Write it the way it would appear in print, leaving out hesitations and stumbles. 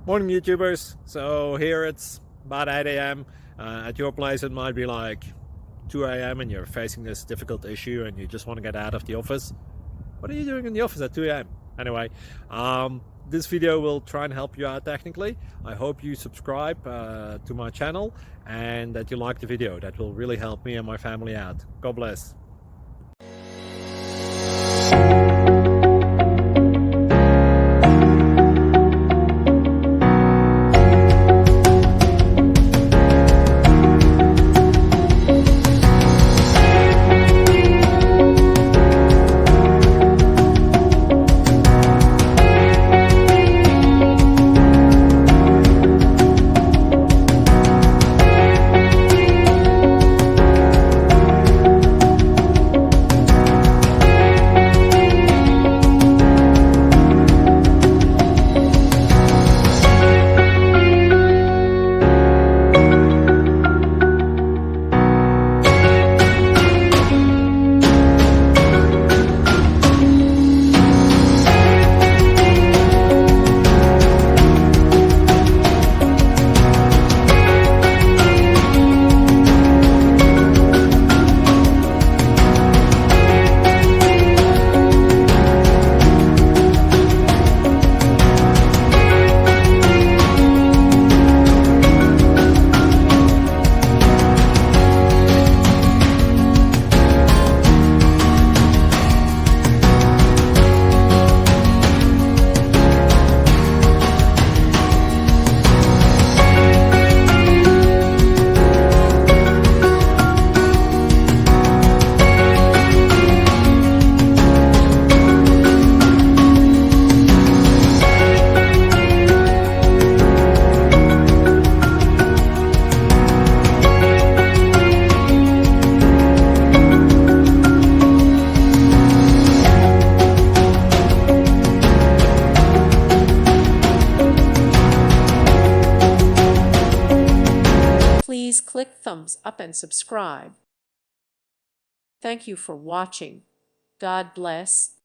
Morning YouTubers. So here it's about 8 a.m. At your place it might be like 2 a.m. and you're facing this difficult issue and you just want to get out of the office. What are you doing in the office at 2 a.m.? Anyway, this video will try and help you out technically. I hope you subscribe to my channel and that you like the video. That will really help me and my family out. God bless. Please click thumbs up and subscribe. Thank you for watching. God bless.